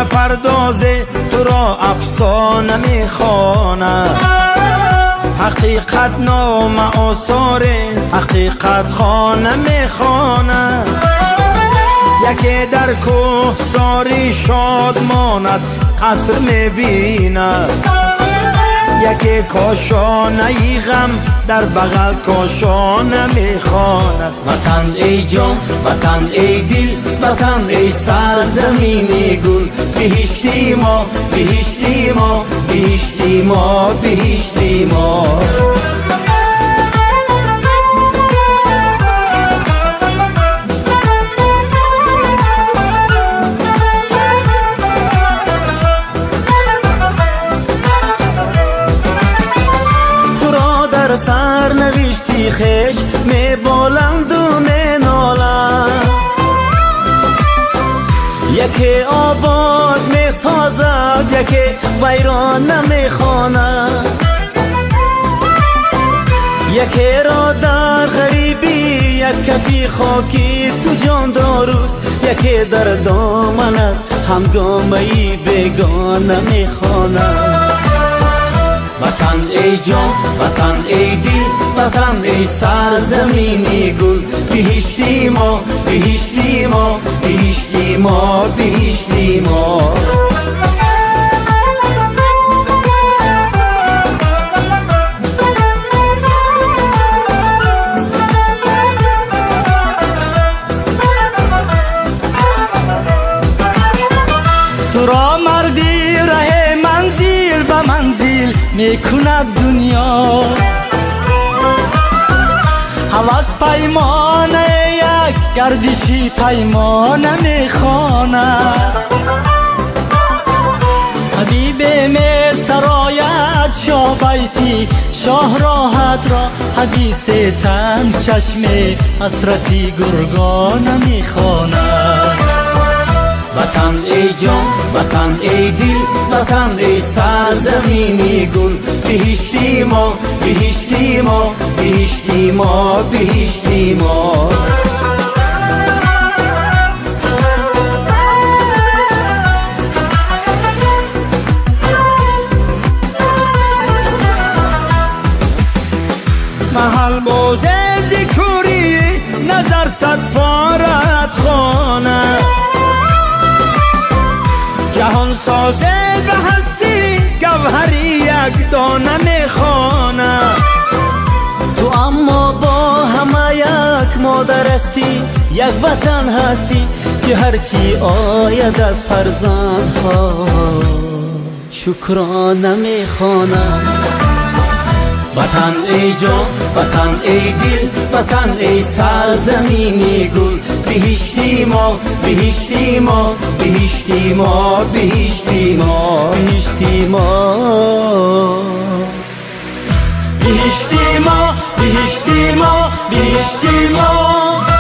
نپردازه تو را افسانه میخواند. حقیقت نام آثار حقیقت خانه میخواند. یکی در کوهساری شاد ماند قصر میبیند. یکی کاشانه ای غم در بغل کاشانه میخواند. وطن ای جان، وطن ای دل، وطن ای سرزمین گل. بهشتی ما، بهشتی ما، بهشتی ما، بهشتی ما. سر نوشتی خش می بلند و می نالند. یکی آباد می سازد یکی ویران نمی خواند. یکی را در غریبی یک کفی خاکی تو جان داروست. یکی در دامنت همگامه‌ای بیگانه می خواند. وطن ای جان، وطن ای دل، وطن ای سرزمین گل. بهشتی ما، بهشتی ما، بهشتی ما، بهشتی ما. تو را مردی ره منزل به منزل میکند دنیا. هوس پیمانه یک گردشی پیمانه میخواند. حبیب می سرایت شاه بیتی شاه راحت را. حدیث تن چشم حسرتی گرگانه میخواند. وطن ای جان، وطن ای دل، وطن ای سرزمین گل. بهشتی ما، بهشتی ما، بهشتی ما، بهشتی ما. محل بازه ذکری نظر صد فارت خانه. جهان سازه ز هستی گوهری یک دانه میخواند. تو اما با همه یک مادر هستی یک وطن هستی که هرچی آید از فرزندها شکرانه میخواند. وطن ای جان، وطن ای دل، وطن ای سرزمین گل. بهشتی ما، بهشتی ما، بهشتی ما، بهشتی ما، بهشتی ما، بهشتی ما، بهشتی ما، بهشتی ما.